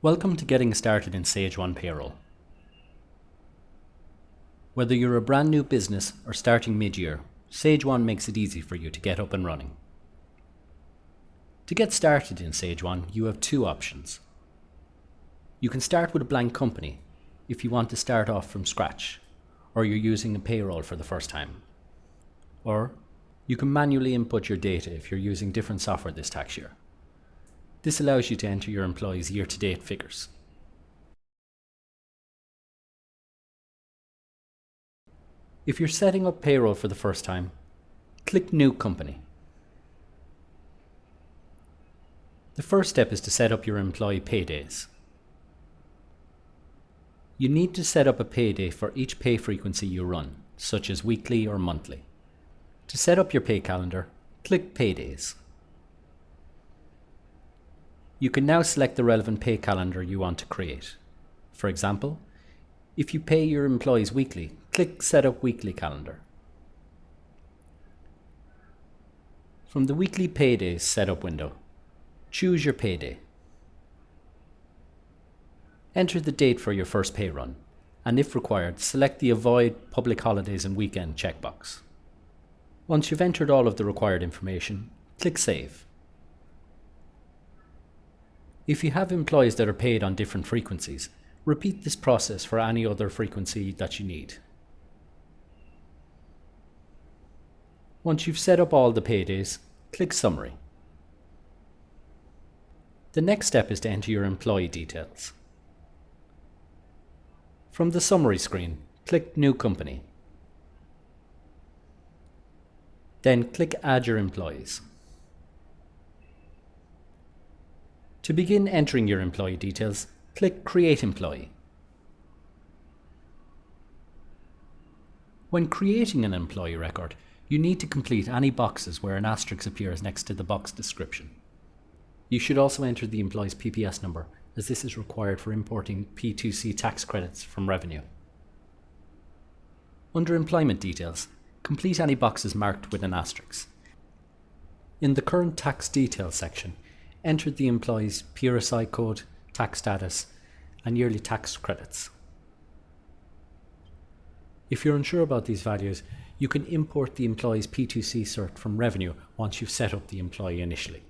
Welcome to Getting Started in Sage One Payroll. Whether you're a brand new business or starting mid-year, Sage One makes it easy for you to get up and running. To get started in Sage One, you have two options. You can start with a blank company if you want to start off from scratch, or you're using a payroll for the first time. Or you can manually input your data if you're using different software this tax year. This allows you to enter your employees' year-to-date figures. If you're setting up payroll for the first time, click New Company. The first step is to set up your employee paydays. You need to set up a payday for each pay frequency you run, such as weekly or monthly. To set up your pay calendar, click Paydays. You can now select the relevant pay calendar you want to create. For example, if you pay your employees weekly, click Set Up Weekly Calendar. From the Weekly Paydays setup window, choose your payday. Enter the date for your first pay run, and if required, select the Avoid Public Holidays and Weekend checkbox. Once you've entered all of the required information, click Save. If you have employees that are paid on different frequencies, repeat this process for any other frequency that you need. Once you've set up all the paydays, click Summary. The next step is to enter your employee details. From the Summary screen, click New Company. Then click Add Your Employees. To begin entering your employee details, click Create Employee. When creating an employee record, you need to complete any boxes where an asterisk appears next to the box description. You should also enter the employee's PPS number, as this is required for importing P2C tax credits from revenue. Under Employment Details, complete any boxes marked with an asterisk. In the Current Tax Details section, enter the employee's PRSI code, tax status, and yearly tax credits. If you're unsure about these values, you can import the employee's P2C cert from revenue once you've set up the employee initially.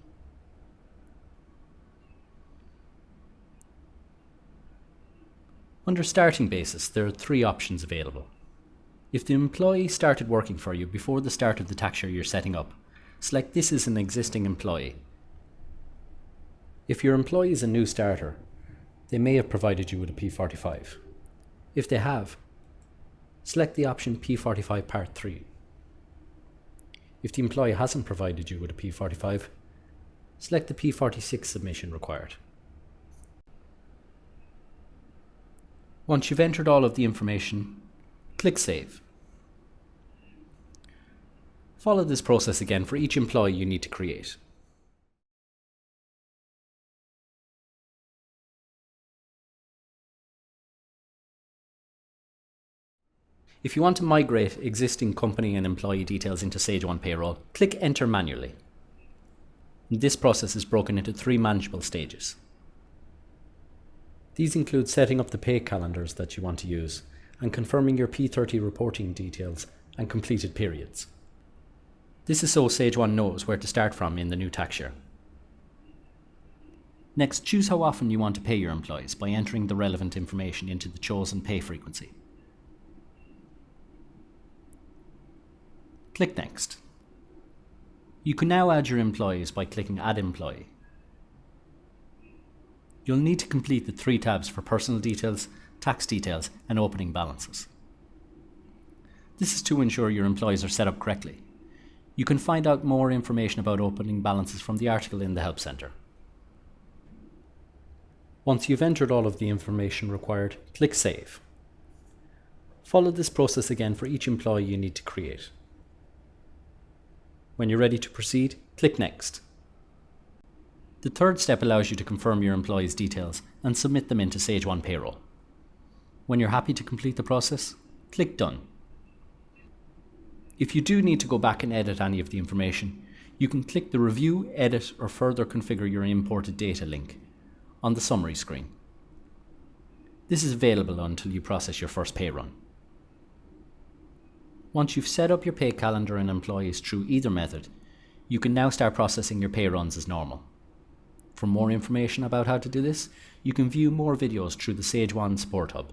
Under Starting Basis, there are three options available. If the employee started working for you before the start of the tax year you're setting up, select This as an existing employee. If your employee is a new starter, they may have provided you with a P45. If they have, select the option P45 Part 3. If the employee hasn't provided you with a P45, select the P46 submission required. Once you've entered all of the information, click Save. Follow this process again for each employee you need to create. If you want to migrate existing company and employee details into Sage One Payroll, click Enter manually. This process is broken into three manageable stages. These include setting up the pay calendars that you want to use and confirming your P30 reporting details and completed periods. This is so Sage One knows where to start from in the new tax year. Next, choose how often you want to pay your employees by entering the relevant information into the chosen pay frequency. Click Next. You can now add your employees by clicking Add Employee. You'll need to complete the three tabs for personal details, tax details, and opening balances. This is to ensure your employees are set up correctly. You can find out more information about opening balances from the article in the Help Centre. Once you've entered all of the information required, click Save. Follow this process again for each employee you need to create. When you're ready to proceed, click Next. The third step allows you to confirm your employees' details and submit them into Sage One Payroll. When you're happy to complete the process, click Done. If you do need to go back and edit any of the information, you can click the Review, Edit, or Further Configure Your Imported Data link on the summary screen. This is available until you process your first pay run. Once you've set up your pay calendar and employees through either method, you can now start processing your pay runs as normal. For more information about how to do this, you can view more videos through the Sage One Support Hub.